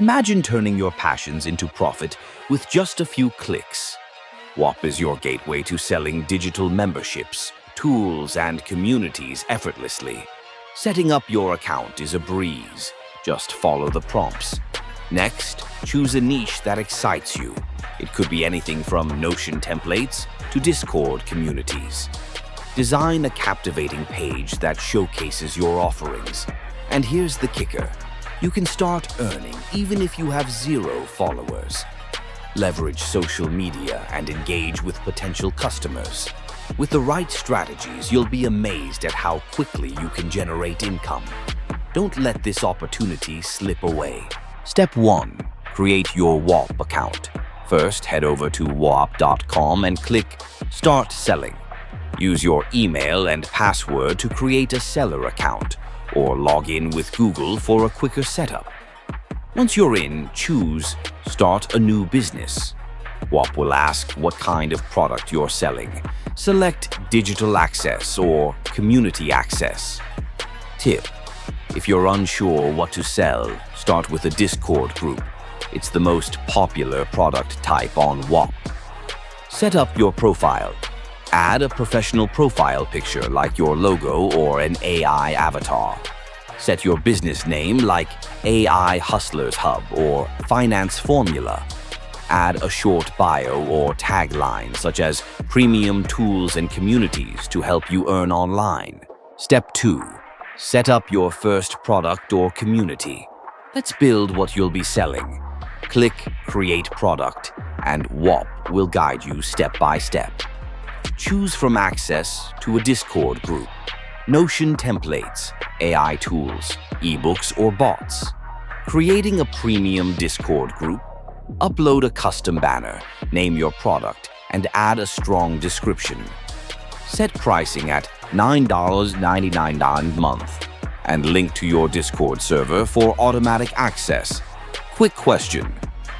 Imagine turning your passions into profit with just a few clicks. Whop is your gateway to selling digital memberships, tools, and communities effortlessly. Setting up your account is a breeze. Just follow the prompts. Next, choose a niche that excites you. It could be anything from Notion templates to Discord communities. Design a captivating page that showcases your offerings. And here's the kicker. You can start earning even if you have 0 followers. Leverage social media and engage with potential customers. With the right strategies, you'll be amazed at how quickly you can generate income. Don't let this opportunity slip away. Step 1. Create your Whop account. First, head over to whop.com and click Start Selling. Use your email and password to create a seller account, or log in with Google for a quicker setup. Once you're in, choose Start a New Business. Whop will ask what kind of product you're selling. Select Digital Access or Community Access. Tip: if you're unsure what to sell, start with a Discord group. It's the most popular product type on Whop. Set up your profile. Add a professional profile picture like your logo or an AI avatar. Set your business name like AI Hustlers Hub or Finance Formula. Add a short bio or tagline such as Premium Tools and Communities to help you earn online. Step 2. Set up your first product or community. Let's build what you'll be selling. Click Create Product, and Whop will guide you step by step. Choose from access to a Discord group, Notion templates, AI tools, ebooks, or bots. Creating a premium Discord group, upload a custom banner, name your product, and add a strong description. Set pricing at $9.99 a month and link to your Discord server for automatic access. Quick question: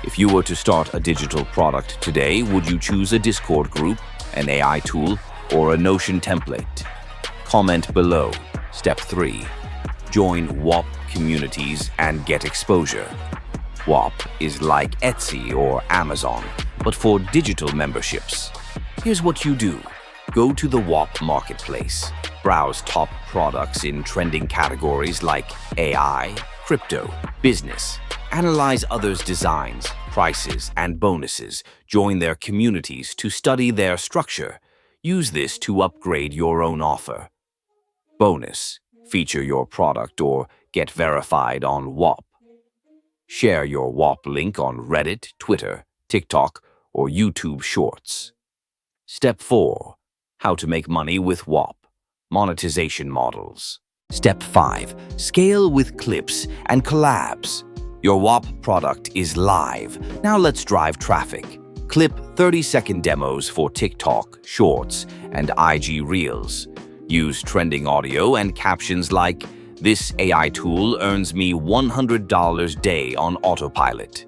if you were to start a digital product today, would you choose a Discord group, an AI tool, or a Notion template? Comment below. Step 3. Join Whop communities and get exposure. Whop is like Etsy or Amazon, but for digital memberships. Here's what you do. Go to the Whop marketplace. Browse top products in trending categories like AI, crypto, business. Analyze others' designs, prices, and bonuses. Join their communities to study their structure. Use this to upgrade your own offer. Bonus: feature your product or get verified on Whop. Share your Whop link on Reddit, Twitter, TikTok, or YouTube Shorts. Step 4. How to make money with Whop. Monetization models. Step 5. Scale with clips and collabs. Your Whop product is live. Now let's drive traffic. Clip 30-second demos for TikTok, Shorts, and IG Reels. Use trending audio and captions like, "This AI tool earns me $100 a day on autopilot."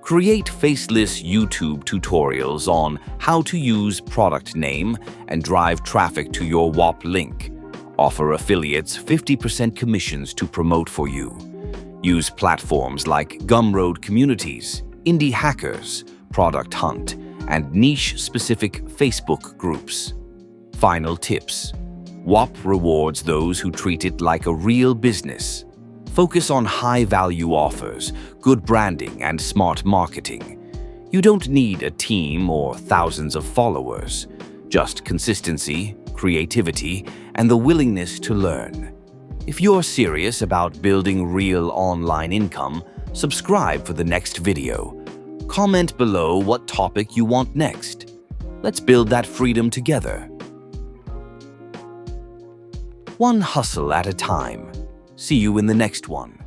Create faceless YouTube tutorials on how to use product name and drive traffic to your Whop link. Offer affiliates 50% commissions to promote for you. Use platforms like Gumroad Communities, Indie Hackers, Product Hunt, and niche-specific Facebook groups. Final tips. Whop rewards those who treat it like a real business. Focus on high-value offers, good branding, and smart marketing. You don't need a team or thousands of followers, just consistency, creativity, and the willingness to learn. If you're serious about building real online income, subscribe for the next video. Comment below what topic you want next. Let's build that freedom together. One hustle at a time. See you in the next one.